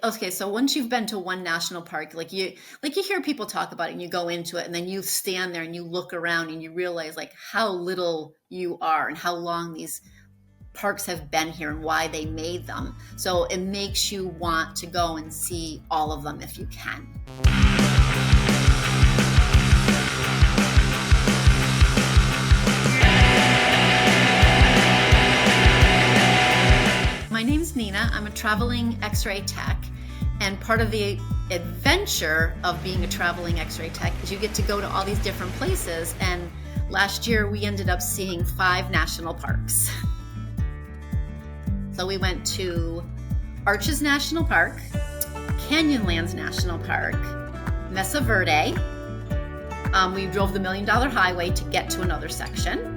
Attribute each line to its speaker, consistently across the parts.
Speaker 1: okay, so once you've been to one national park, like you hear people talk about it and you go into it and then you stand there and you look around and you realize like how little you are and how long these parks have been here and why they made them. So it makes you want to go and see all of them if you can. My name's Nina. I'm a traveling X-ray tech, and part of the adventure of being a traveling X-ray tech is you get to go to all these different places, and last year we ended up seeing 5 national parks. So we went to Arches National Park, Canyonlands National Park, Mesa Verde. We drove the $1 Million Highway to get to another section.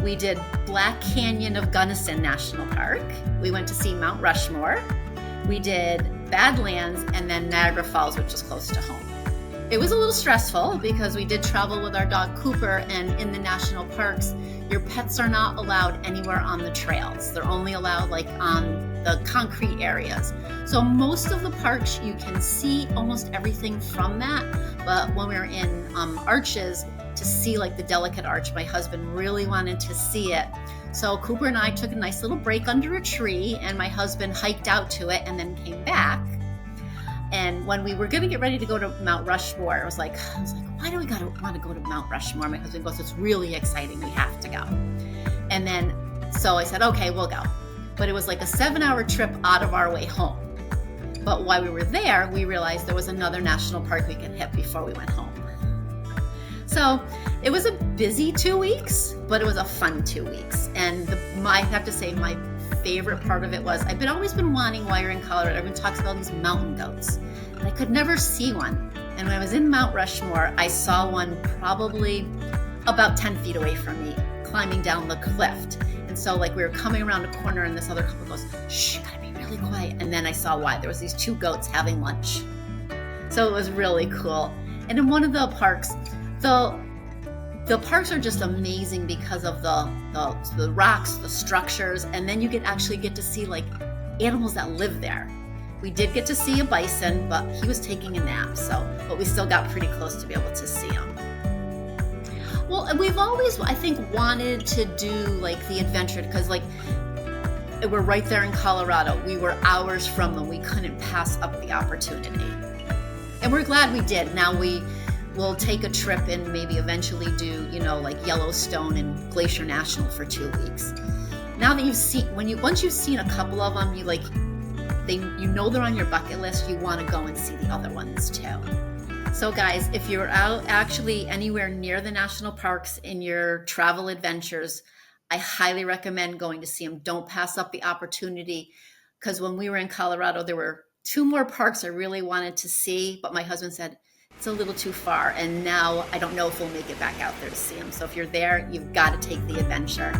Speaker 1: We did Black Canyon of Gunnison National Park. We went to see Mount Rushmore. We did Badlands and then Niagara Falls, which is close to home. It was a little stressful because we did travel with our dog Cooper, and in the national parks, your pets are not allowed anywhere on the trails. They're only allowed like on the concrete areas. So most of the parks, you can see almost everything from that. But when we were in Arches, to see like the delicate arch, my husband really wanted to see it. So Cooper and I took a nice little break under a tree, and my husband hiked out to it and then came back. And when we were going to get ready to go to Mount Rushmore, I was like, why do we want to go to Mount Rushmore? My husband goes, it's really exciting. We have to go. And then, so I said, okay, we'll go. But it was like a 7-hour trip out of our way home. But while we were there, we realized there was another national park we could hit before we went home. So it was a busy 2 weeks, but it was a fun 2 weeks. And I have to say, my favorite part of it was I've always been wanting, while you're in Colorado, everyone talks about these mountain goats, and I could never see one. And when I was in Mount Rushmore, I saw one probably about 10 feet away from me, climbing down the cliff. And so like we were coming around a corner, and this other couple goes, shh, gotta be really quiet. And then I saw why. There was these 2 goats having lunch. So it was really cool. And in one of the parks, the parks are just amazing because of the rocks, the structures, and then you actually get to see like animals that live there. We did get to see a bison, but he was taking a nap, but we still got pretty close to be able to see him. Well, we've always, I think, wanted to do like the adventure because like we're right there in Colorado. We were hours from them. We couldn't pass up the opportunity. And we're glad we did. Now we'll take a trip and maybe eventually do, like Yellowstone and Glacier National for 2 weeks. Now that once you've seen a couple of them, they're on your bucket list, you want to go and see the other ones too. So guys, if you're out actually anywhere near the national parks in your travel adventures, I highly recommend going to see them. Don't pass up the opportunity, because when we were in Colorado, there were 2 more parks I really wanted to see, but my husband said, it's a little too far, and now I don't know if we'll make it back out there to see them. So if you're there, you've got to take the adventure.